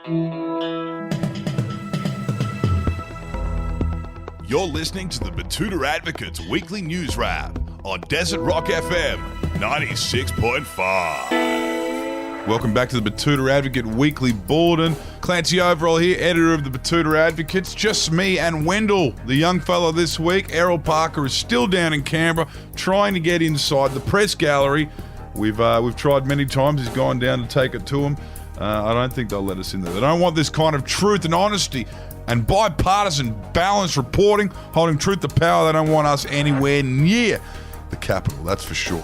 You're listening to the Betoota Advocate's weekly news wrap on Desert Rock FM 96.5. Welcome back to the Betoota Advocate weekly bulletin. Clancy Overell here, editor of the Betoota Advocates. Just me and Wendell, the young fella this week. Errol Parker is still down in Canberra trying to get inside the press gallery. We've tried many times. He's gone down to take it to him. I don't think they'll let us in there. They don't want this kind of truth and honesty and bipartisan, balanced reporting, holding truth to power. They don't want us anywhere near the capital, that's for sure.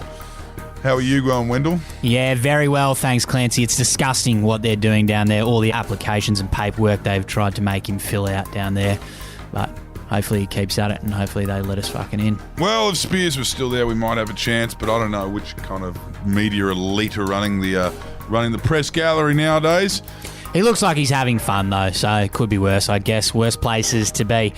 How are you going, Wendell? Yeah, very well, thanks, Clancy. It's disgusting what they're doing down there, all the applications and paperwork they've tried to make him fill out down there. But hopefully he keeps at it and hopefully they let us fucking in. Well, if Spears was still there, we might have a chance, but I don't know which kind of media elite are running the press gallery nowadays. He looks like he's having fun, though, so it could be worse, I guess. Worse places to be.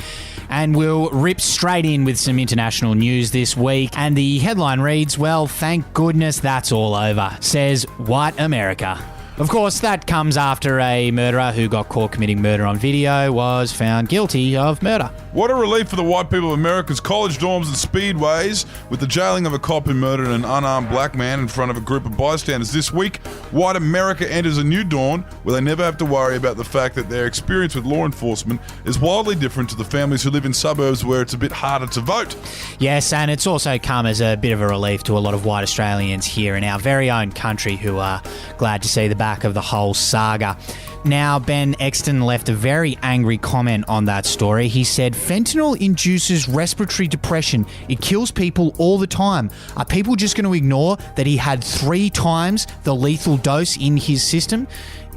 And we'll rip straight in with some international news this week. And the headline reads, well, thank goodness that's all over, says White America. Of course, that comes after a murderer who got caught committing murder on video was found guilty of murder. What a relief for the white people of America's college dorms and speedways with the jailing of a cop who murdered an unarmed black man in front of a group of bystanders. This week, white America enters a new dawn where they never have to worry about the fact that their experience with law enforcement is wildly different to the families who live in suburbs where it's a bit harder to vote. Yes, and it's also come as a bit of a relief to a lot of white Australians here in our very own country who are glad to see the back of the whole saga. Now, Ben Exton left a very angry comment on that story. He said, fentanyl induces respiratory depression. It kills people all the time. Are people just going to ignore that he had 3 times the lethal dose in his system?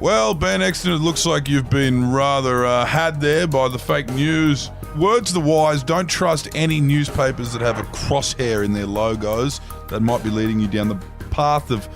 Well, Ben Exton, it looks like you've been rather had there by the fake news. Words to the wise, don't trust any newspapers that have a crosshair in their logos. That might be leading you down the path of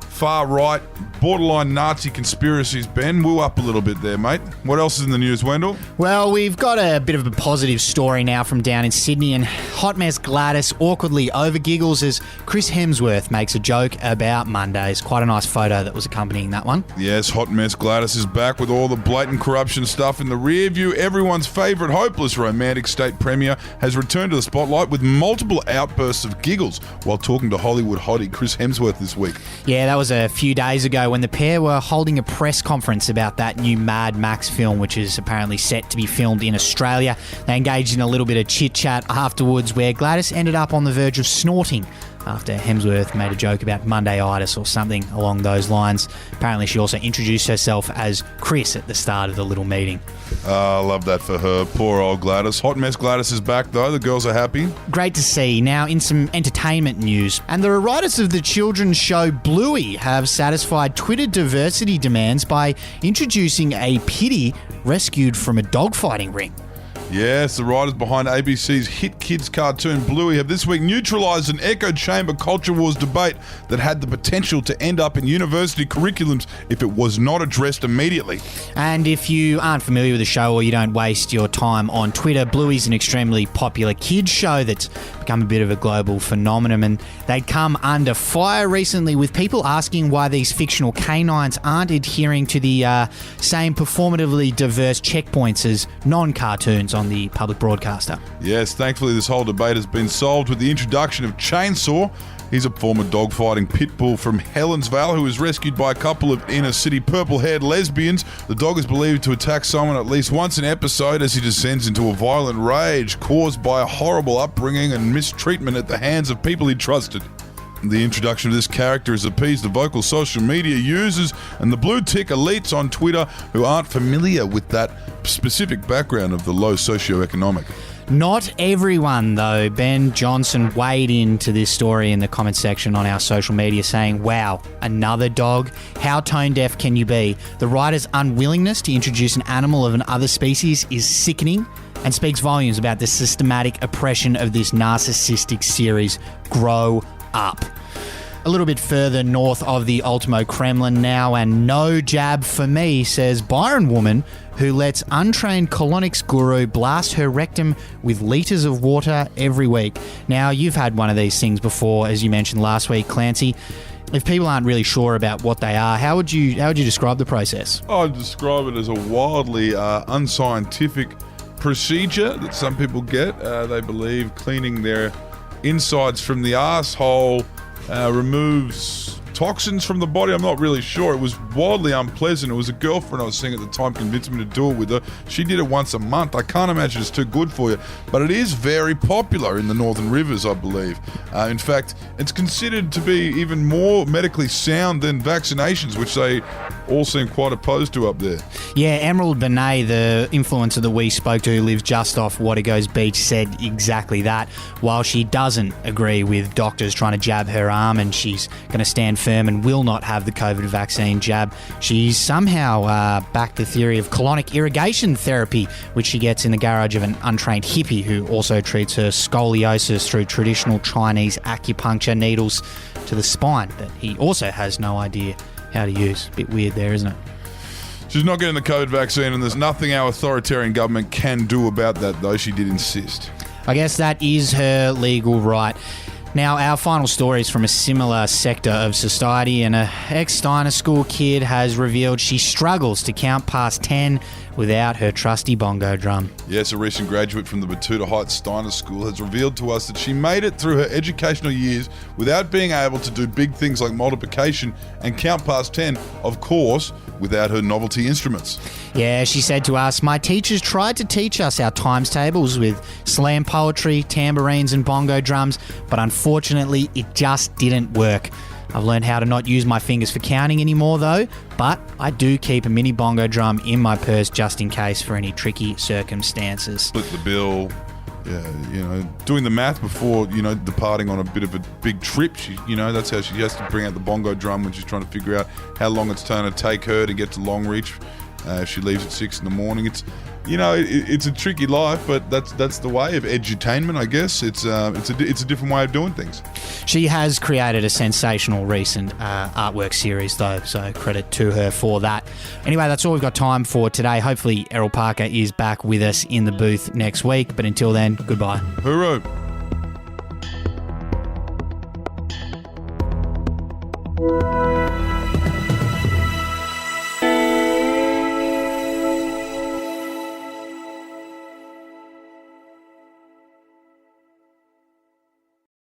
far-right, borderline Nazi conspiracies. Ben, woo up a little bit there, mate. What else is in the news, Wendell? Well, we've got a bit of a positive story now from down in Sydney, and hot mess Gladys awkwardly over-giggles as Chris Hemsworth makes a joke about Mondays. Quite a nice photo that was accompanying that one. Yes, hot mess Gladys is back with all the blatant corruption stuff in the rear view. Everyone's favourite hopeless romantic state premier has returned to the spotlight with multiple outbursts of giggles while talking to Hollywood hottie Chris Hemsworth this week. Yeah, that was a few days ago when the pair were holding a press conference about that new Mad Max film, which is apparently set to be filmed in Australia. They engaged in a little bit of chit-chat afterwards where Gladys ended up on the verge of snorting after Hemsworth made a joke about Monday-itis or something along those lines. Apparently she also introduced herself as Chris at the start of the little meeting. I love that for her. Poor old Gladys. Hot mess Gladys is back though. The girls are happy. Great to see. Now in some entertainment news. And the writers of the children's show Bluey have satisfied Twitter diversity demands by introducing a pitty rescued from a dogfighting ring. Yes, the writers behind ABC's hit kids cartoon Bluey have this week neutralised an echo chamber culture wars debate that had the potential to end up in university curriculums if it was not addressed immediately. And if you aren't familiar with the show or you don't waste your time on Twitter, Bluey's an extremely popular kids show that's become a bit of a global phenomenon, and they'd come under fire recently with people asking why these fictional canines aren't adhering to the same performatively diverse checkpoints as non-cartoons on the public broadcaster. Yes, thankfully this whole debate has been solved with the introduction of Chainsaw. He's a former dogfighting pit bull from Helensvale who was rescued by a couple of inner-city purple-haired lesbians. The dog is believed to attack someone at least once an episode as he descends into a violent rage caused by a horrible upbringing and mistreatment at the hands of people he trusted. The introduction of this character has appeased the vocal social media users and the blue tick elites on Twitter who aren't familiar with that specific background of the low socioeconomic. Not everyone, though. Ben Johnson weighed into this story in the comment section on our social media saying, wow, another dog? How tone deaf can you be? The writer's unwillingness to introduce an animal of another species is sickening and speaks volumes about the systematic oppression of this narcissistic series. Grow up. A little bit further north of the Ultimo Kremlin now, and no jab for me, says Byron woman who lets untrained colonics guru blast her rectum with litres of water every week. Now, you've had one of these things before, as you mentioned last week, Clancy. if people aren't really sure about what they are, how would you describe the process? I'd describe it as a wildly unscientific procedure that some people get. They believe cleaning their insides from the arsehole removes toxins from the body. I'm not really sure. It was wildly unpleasant. It was a girlfriend I was seeing at the time convinced me to do it with her. She did it once a month. I can't imagine it's too good for you, but it is very popular in the Northern Rivers, I believe. In fact, it's considered to be even more medically sound than vaccinations, which they all seem quite opposed to up there. Yeah, Emerald Benet, the influencer that we spoke to who lives just off Watergoes Beach, said exactly that. While she doesn't agree with doctors trying to jab her arm and she's going to stand firm and will not have the COVID vaccine jab, she's somehow backed the theory of colonic irrigation therapy, which she gets in the garage of an untrained hippie who also treats her scoliosis through traditional Chinese acupuncture needles to the spine that he also has no idea how to use. A bit weird there, isn't it? She's not getting the COVID vaccine, and there's nothing our authoritarian government can do about that, though she did insist. I guess that is her legal right. Now, our final story is from a similar sector of society, and an ex-Steiner school kid has revealed she struggles to count past 10 without her trusty bongo drum. Yes, a recent graduate from the Betoota Heights Steiner School has revealed to us that she made it through her educational years without being able to do big things like multiplication and count past 10, of course, without her novelty instruments. Yeah, she said to us, "My teachers tried to teach us our times tables with slam poetry, tambourines and bongo drums, but unfortunately it just didn't work. I've learned how to not use my fingers for counting anymore though, but I do keep a mini bongo drum in my purse just in case for any tricky circumstances." Split the bill. Yeah, doing the math before, departing on a bit of a big trip. That's how she has to bring out the bongo drum when she's trying to figure out how long it's going to take her to get to Longreach. If she leaves at 6 in the morning, it's a tricky life, but that's the way of edutainment, I guess. It's a different way of doing things. She has created a sensational recent artwork series, though, so credit to her for that. Anyway, that's all we've got time for today. Hopefully, Errol Parker is back with us in the booth next week, but until then, goodbye. Hooroo.